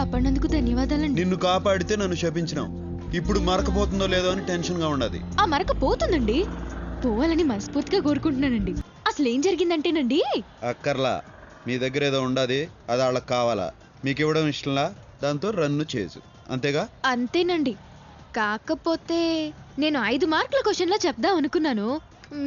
కాపాడినందుకు ధన్యవాదాలండి. నిన్ను కాపాడితే నన్ను శపించినావు. ఇప్పుడు మరకపోతుందో లేదో అని టెన్షన్ గా ఉన్నది. ఆ మరక పోతుందండి, పోవాలని మనస్ఫూర్తిగా కోరుకుంటున్నానండి. అసలు ఏం జరిగిందంటేనండి, అక్కర్లా, మీ దగ్గర ఏదో ఉండదు, అది వాళ్ళకి కావాలా, మీకు ఇవ్వడం ఇష్టంలా, దాంతో రన్ను చేసు, అంతేగా? అంతేనండి. కాకపోతే నేను 5 మార్కుల క్వశ్చన్లో చెప్దాం అనుకున్నాను,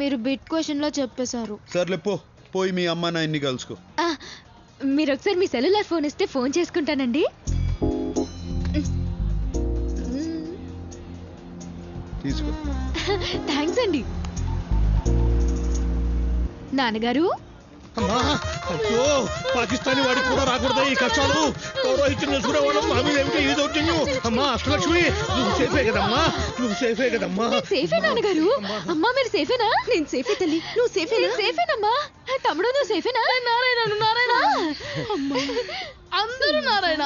మీరు బిట్ క్వశ్చన్లో చెప్పేశారు. సర్లే పోయి మీ అమ్మ నాయన్ని కలుసుకో. మీరు ఒకసారి మీ సెల్యులార్ ఫోన్ ఇస్తే ఫోన్ చేసుకుంటానండి. తీసుకో. థ్యాంక్స్ అండి. నాన్నగారు, అయ్యో, పాకిస్తానీ వాడికి కూడా రాకూడదా ఈ కష్టాలు? పౌరోహిత్యం చేసుకునేవాళ్ళం మా మీద ఏమిటో ఈ దౌర్జన్యం? అమ్మా అష్టలక్ష్మి, నువ్వు సేఫే కదమ్మా, నువ్వు సేఫే కదమ్మా? సేఫే నాన్నగారు. అమ్మా మీరు సేఫేనా? నేను సేఫే తల్లి. నువ్వు సేఫేనా? సేఫేనమ్మా. తమ్ముడు నువ్వు సేఫేనా? నారాయణ నారాయణ, అందరూ నారాయణ.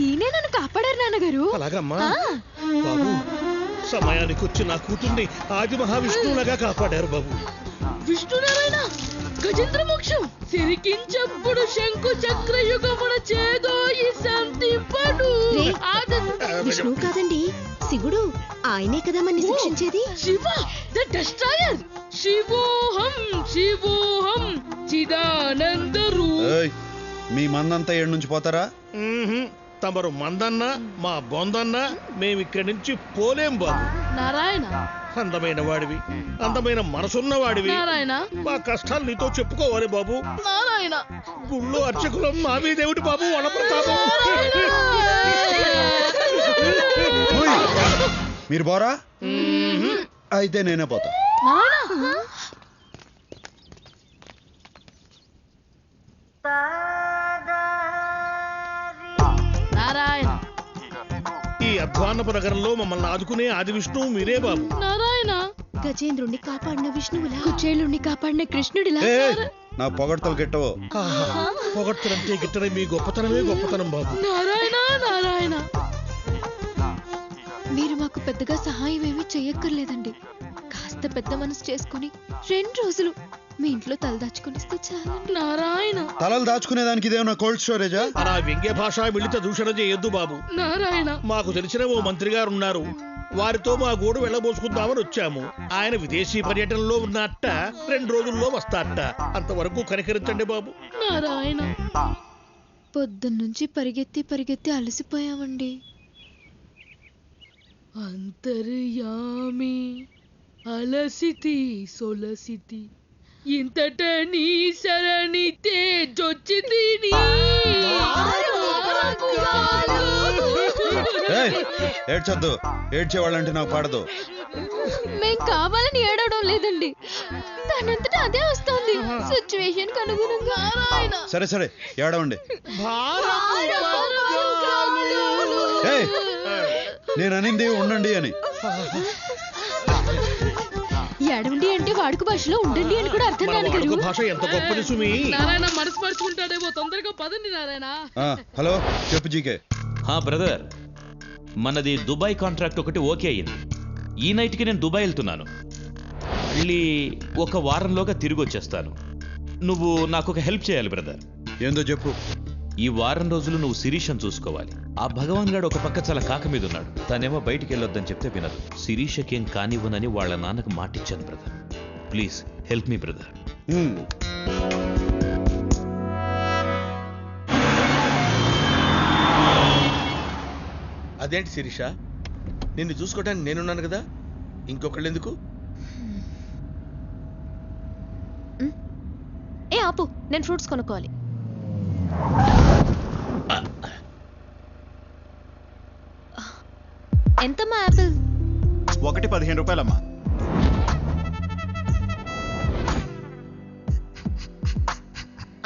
ఈయనే నన్ను కాపాడారు నాన్నగారు. అలాగమ్మా బాబు, సమయానికి వచ్చి నా కూతుర్ని ఆది మహావిష్ణువులాగా కాపాడారు బాబు. విష్ణునారాయణ గజేంద్ర మోక్షం సిరికించప్పుడు శంకు చక్రయుగమున చేదోయి సంతింపడు. విష్ణు కాదండి, శివుడు. ఆయనే కదా మన్ని శిక్షించేది. Shiva the destroyer. శివోహం శివోహం చిదానంద రూప. మీ మందంతా ఏడు నుంచి పోతారా? తమరు మందన్నా మా బొందన్నా మేమిక్కడి నుంచి పోలేం బాబు. నారాయణ, అందమైన వాడివి, అందమైన మనసున్న వాడివి, నారాయణ మా కష్టాలు నీతో చెప్పుకోవాలి బాబు. నారాయణ, గుళ్ళో అర్చకులం మా మీదేమిటి బాబు వనప్రతాపం? మీరు పోరా? అయితే నేనే పోతా. నారాయణ, ఈ అధ్వాన్నపు నగరంలో మమ్మల్ని ఆదుకునే ఆది విష్ణువు మీరే బాబు. నారాయణ, గజేంద్రుణ్ణి కాపాడిన విష్ణువులా, కుచేలుణ్ణి కాపాడిన కృష్ణుడిలా. నా పొగడ్తలు గిట్టవో. పొగడ్తలంటే గిట్టనే మీ గొప్పతనమే గొప్పతనం బాబు. నారాయణ నారాయణ, మీరు మాకు పెద్దగా సహాయం ఏమీ చెయ్యక్కర్లేదండి. కాస్త పెద్ద మనసు చేసుకుని 2 రోజులు మీ ఇంట్లో తలదాచుకునిస్తే చాలండి. నారాయణ, తలలు దాచుకునేదానికి ఇదేమన్నా కోల్డ్ స్టోరేజా? అలా వ్యంగ్య భాష మిళిత దూషణ చేయొద్దు బాబు. నారాయణ, మాకు తెలిసిన ఓ మంత్రి గారు ఉన్నారు, వారితో మా గోడు వెళ్ళబోసుకుందామని వచ్చాము. ఆయన విదేశీ పర్యటనలో ఉన్నట్ట 2 రోజుల్లో వస్తారట. అంతవరకు కనికరించండి బాబు. నారాయణ, పొద్దున్నుంచి పరిగెత్తి అలసిపోయామండి. అంతర్యామి అలసితి సొలసితి ఇంతట నీ శరణి తేజొచ్చితి. ఏడ్చొద్దు, ఏడ్చేవాళ్ళంటే నాకు పడదు. మేం కావాలని ఏడవడం లేదండి, దానంతటా అదే వస్తుంది సిచ్యువేషన్ అనుగుణంగా. సరే ఏడవండి. నేను అనింది ఉండండి అని. ఏడవండి అంటే వాడుక భాషలో ఉండండి అని కూడా అర్థం. వాడుక భాష ఎంత గొప్పది సుమి. నారాయణ మనసు మర్చుకుంటాడేమో, తొందరగా పదండి నారాయణ. హలో, చెప్పు జీకే. బ్రదర్, మనది దుబాయ్ కాంట్రాక్ట్ ఒకటి ఓకే అయ్యింది. ఈ నైట్కి నేను దుబాయ్ వెళ్తున్నాను. మళ్ళీ 1 వారంలోగా తిరిగి వచ్చేస్తాను. నువ్వు నాకు ఒక హెల్ప్ చేయాలి బ్రదర్. ఏందో చెప్పు. ఈ వారం రోజులు నువ్వు శిరీషను చూసుకోవాలి. ఆ భగవాన్ గారు ఒక పక్క చాలా కాక మీద ఉన్నాడు. తనేమో బయటికి వెళ్ళొద్దని చెప్తే వినదు. శిరీషకేం కానివ్వనని వాళ్ళ నాన్నకు మాటిచ్చాను brother. Please help me brother. అదేంటి శిరీష, నిన్ను చూసుకోవడానికి నేనున్నాను కదా, ఇంకొకళ్ళు ఎందుకు? ఆపు, నేను ఫ్రూట్స్ కొనుక్కోవాలి. ఎంతమ్మా యాపిల్? ఒకటి 15 రూపాయలమ్మా.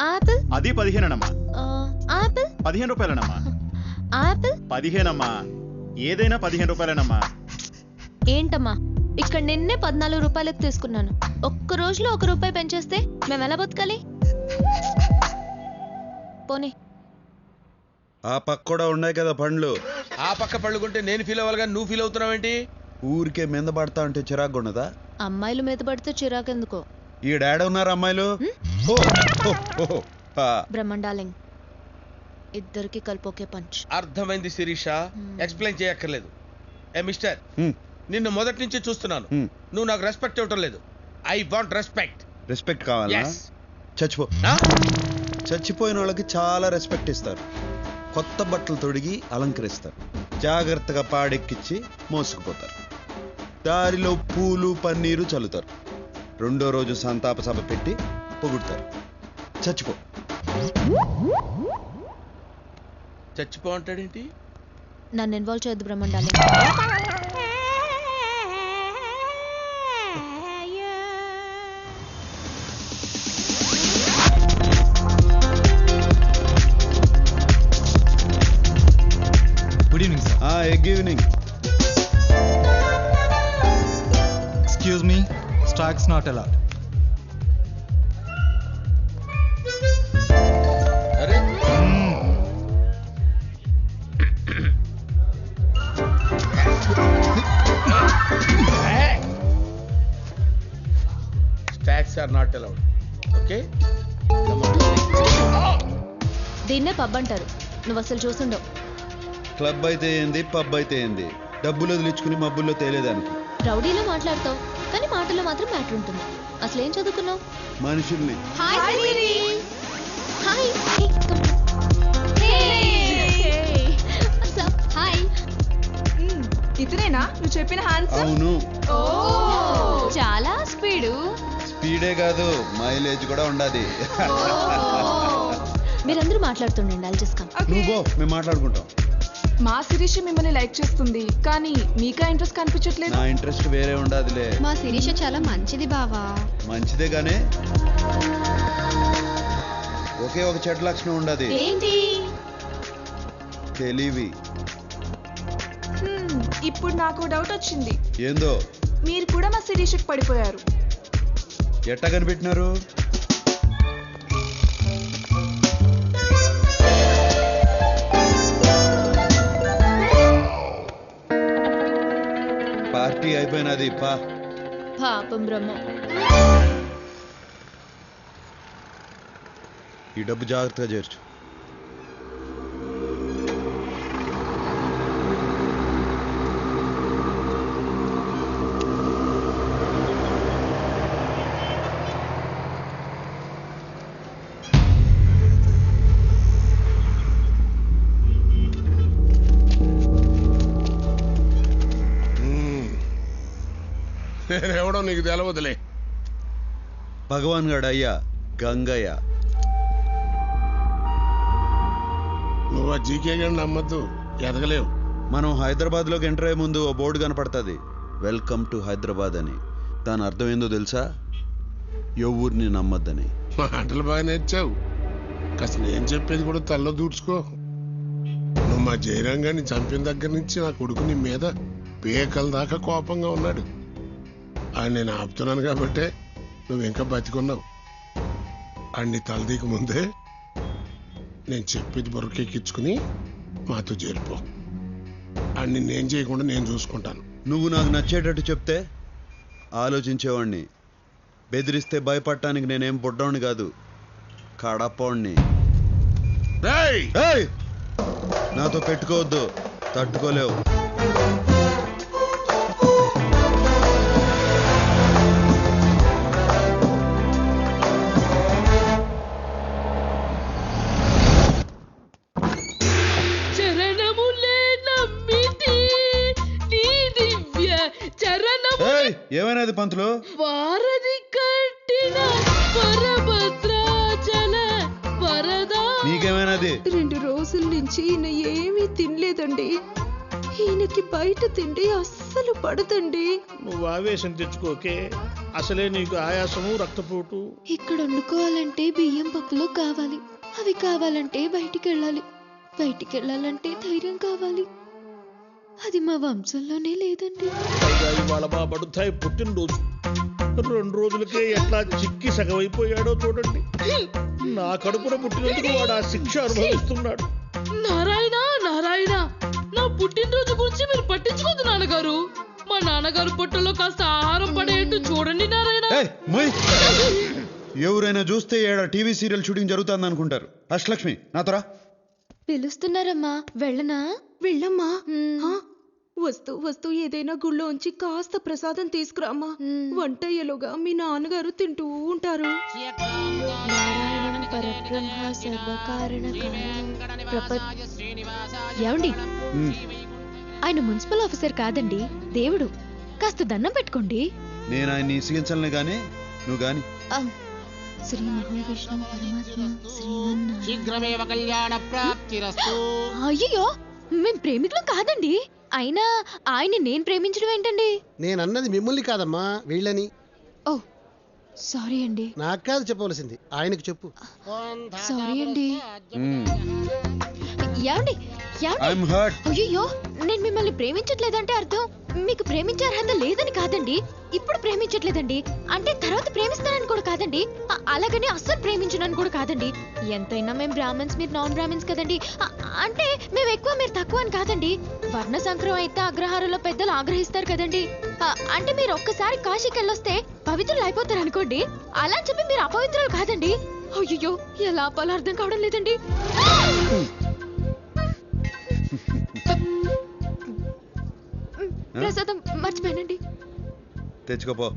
ఆపిల్ అది 15 ఆపిల్ 15 రూపాయలనమ్మా. ఆపిల్ 15 అమ్మా. ఏదైనా 15 రూపాయలనమ్మా. ఏంటమ్మా, ఇక్కడ నిన్నే 14 రూపాయలకు తీసుకున్నాను. ఒక్క రోజులో 1 రూపాయి పెంచేస్తే మేము ఎలా బతకాలి? పోనీ. ఆ పక్క కూడా ఉన్నాయి కదా పండ్లు. ఆ పక్క పళ్ళు కొంటే నేను ఫీల్ అవ్వాలి కానీ నువ్వు ఫీల్ అవుతున్నావేంటి? ఊరికే మీద పడతా అంటే చిరాకు ఉన్నదా? అమ్మాయిలు మీద పడితే చిరాకెందుకో. ఈ డాడ్ ఉన్నారు అమ్మాయిలు. బ్రహ్మన్ డార్లింగ్, ఇద్దరికి కలిపి ఒకే పంచ్. అర్థమైంది శిరీష, ఎక్స్ప్లెయిన్ చేయక్కర్లేదు. ఏ మిస్టర్, హ్మ్. నిన్ను మొదటి నుంచి చూస్తున్నాను. హ్మ్. నువ్వు నాకు రెస్పెక్ట్ ఇవ్వటం లేదు. I want respect. రెస్పెక్ట్ కావాలా? Yes. చచ్చిపో. చచ్చిపోయిన వాళ్ళకి చాలా రెస్పెక్ట్ ఇస్తారు. కొత్త బట్టలు తొడిగి అలంకరిస్తారు. జాగ్రత్తగా పాడెక్కిచ్చి మోసుకుపోతారు. దారిలో పూలు పన్నీరు చల్లుతారు. రెండో రోజు సంతాప సభ పెట్టి పొగుడతారు. చచ్చిపో. చచ్చిపో అంటాడేంటి? నన్ను ఇన్వాల్వ్ చేయొద్దు బ్రహ్మండాలి. Good evening sir. Good evening. Excuse me, stags not allowed. అరే stags are not allowed. Okay, దీన్నే పబ్ అంటారు. నువ్వు అసలు చూసుండవు. క్లబ్ అయితే ఏంది, పబ్ అయితే ఏంది, డబ్బులు వదిలించుకుని మబ్బుల్లో తేలేదానికి. రౌడీలో మాట్లాడతావు కానీ మాటల్లో మాత్రం మ్యాటర్ ఉంటుంది. అసలు ఏం చదువుకున్నావు? మనుషుల్ని. ఇతనేనా నువ్వు చెప్పిన హ్యాండ్సమ్? అవును. చాలా స్పీడు. స్పీడే కాదు, మైలేజ్ కూడా ఉండాది. మీరందరూ మాట్లాడుతుండండి. I'll just come. నువ్వు పో, మేము మాట్లాడుకుంటాం. మా శిరీష మిమ్మల్ని లైక్ చేస్తుంది కానీ మీకా ఇంట్రెస్ట్ కనిపించట్లేదు. నా ఇంట్రెస్ట్ వేరే ఉండాదిలే. మా శిరీష చాలా మంచిది బావా. మంచిదే గానే ఒకే ఒక చెడ్డ లక్షణం ఉండదు. ఏంటి? తెలివి. ఇప్పుడు నాకు డౌట్ వచ్చింది. ఏందో? మీరు కూడా మా శిరీషకి పడిపోయారు. ఎట్టా కనిపెట్టినారు? పార్టీ అయిపోయినది. పాపం బ్రహ్మ. ఈ డబ్బు జాగ్రత్తగా చేర్చు. నేనెవడో నీకు తెలవదులే. భగవాన్ గడ అయ్యా గంగయ్య. నువ్వు ఆ జీకే గారిని నమ్మద్దు, ఎదగలేవు. మనం హైదరాబాద్ లోకి ఎంటర్ అయ్యే ముందు ఓ బోర్డు కనపడుతుంది, వెల్కమ్ టు హైదరాబాద్ అని. దాని అర్థం ఏందో తెలుసా? ఎవరిని నమ్మద్దని. మాటలు బాగా నేర్చావు. కాస్త నేను చెప్పేది కూడా తల్లో దూడ్చుకో. నువ్వు మా జయరాంగాన్ని చంపిన దగ్గర నుంచి నా కొడుకు నీ మీద పేకల దాకా కోపంగా ఉన్నాడు. ఆయన నేను ఆపుతున్నాను కాబట్టే నువ్వు ఇంకా బతికున్నావు. అన్ని తలదీక ముందే నేను చెప్పేది బొరకెక్కించుకుని మాతో చేరిపో. అన్ని నేను చేయకుండా నేను చూసుకుంటాను. నువ్వు నాకు నచ్చేటట్టు చెప్తే ఆలోచించేవాడిని. బెదిరిస్తే భయపడటానికి నేనేం బుడ్డోడిని కాదు, కడపోడిని. నాతో పెట్టుకోవద్దు, తట్టుకోలేవు. ఏమైనది పంతులు? వారధి కట్టిన వరభద్రాచల వరదా. నీకేమైనది? 2 రోజుల నుంచి ఈయన ఏమీ తినలేదండి. ఈయనకి బయట తిండి అస్సలు పడదండి. నువ్వు ఆవేశం తెచ్చుకోకే, అసలే నీకు ఆయాసము రక్తపోటు. ఇక్కడ వండుకోవాలంటే బియ్యం పప్పులు కావాలి. అవి కావాలంటే బయటికి వెళ్ళాలి. బయటికి వెళ్ళాలంటే ధైర్యం కావాలి. అది మా వంశంలోనే లేదండి. ఇవాళ మా బడుతాయి పుట్టినరోజు. 2 రోజులకే ఎట్లా చిక్కి సగమైపోయాడో చూడండి. నా కడుపున పుట్టినందుకు వాడు ఆ శిక్ష అనుభవిస్తున్నాడు. నారాయణ నారాయణ, నా పుట్టినరోజు గురించి మీరు పట్టించుకోదు నాన్నగారు. మా నాన్నగారు పొట్టలో కాస్త ఆహారం పడేట్టు చూడండి నారాయణ. ఎవరైనా చూస్తే ఏడ టీవీ సీరియల్ షూటింగ్ జరుగుతుంది అనుకుంటారు. అష్టలక్ష్మి నాతోరా. పిలుస్తున్నారమ్మా, వెళ్ళనా? వెళ్ళమ్మా. మ్మ్. ఆ, వస్తూ వస్తూ ఏదైనా గుళ్ళోంచి కాస్త ప్రసాదం తీసుకురామ్మా. వంట అయ్యేలోగా మీ నాన్నగారు తింటూ ఉంటారు. నారాయణం పరబ్రహ్మ సర్వకారణ ఏమండి, ఆయన మున్సిపల్ ఆఫీసర్ కాదండి, దేవుడు. కాస్త దండం పెట్టుకోండి. నేను ఆయన్ని ఇసిగించలే గాని నువ్వు గాని. శ్రీ మహావిష్ణు పరమాత్మ శ్రీమన్నారాయణ. శీఘ్రమేవ కళ్యాణ ప్రాప్తిరస్తు. అయ్యో, మేం ప్రేమికులం కాదండి. అయినా ఆయన్ని నేను ప్రేమించడం ఏంటండి? నేనన్నది మిమ్మల్ని కాదమ్మా, వీళ్ళని. ఓ సారీ అండి. నాకు కాదు చెప్పవలసింది, ఆయనకు చెప్పు. సారీ అండి. ఏమండి ఐఎమ్ హర్ట్. అయ్యో, నేను మిమ్మల్ని ప్రేమించట్లేదంటే అర్థం మీకు ప్రేమించే అర్హత లేదని కాదండి. ఇప్పుడు ప్రేమించట్లేదండి అంటే తర్వాత ప్రేమిస్తానని కూడా కాదండి. అలాగని అస్సలు ప్రేమించనని కూడా కాదండి. ఎంతైనా మేము బ్రాహ్మణ్స్, మీరు నాన్ బ్రాహ్మణ్స్ కదండి. అంటే మేము ఎక్కువ మీరు తక్కువ అని కాదండి. వర్ణ సంక్రమం అయితే అగ్రహారంలో పెద్దలు ఆగ్రహిస్తారు కదండి. అంటే మీరు ఒక్కసారి కాశీకి వెళ్ళొస్తే పవిత్రులు అయిపోతారు అనుకోండి. అలా అని చెప్పి మీరు అపవిత్రులు కాదండి. అయ్యో, ఎలా ఆపాలో అర్థం కావడం లేదండి. ప్రసాదం మర్చిపోయానండి. తెచ్చుకోపో.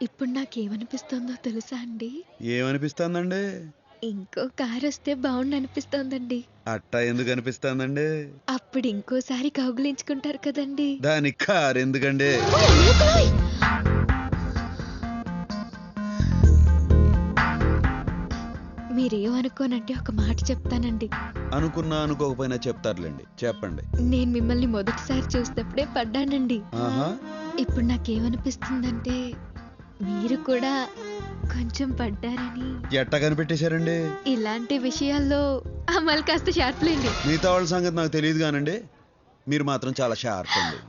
ఇప్పుడు నాకేమనిపిస్తుందో తెలుసా అండి? ఏమనిపిస్తుందండి? ఇంకో కారు వస్తే బాగుండు అనిపిస్తోందండి. అట్టా ఎందుకు అనిపిస్తుందండి? అప్పుడు ఇంకోసారి కౌగులించుకుంటారు కదండి. దానికి కారు ఎందుకండి? మీరేమనుకోనంటే ఒక మాట చెప్తానండి. అనుకున్నా అనుకోకపోయినా చెప్తారులేండి, చెప్పండి. నేను మిమ్మల్ని మొదటిసారి చూసినప్పుడే పడ్డానండి. ఆహా. ఇప్పుడు నాకేమనిపిస్తుందంటే మీరు కూడా కొంచెం పడ్డారని. ఎట్టా కనిపెట్టేశారండి? ఇలాంటి విషయాల్లో అమలు కాస్త షార్ప్లేండి. మిగతా వాళ్ళ సంగతి నాకు తెలియదు కానండి, మీరు మాత్రం చాలా షార్ప్ అండి.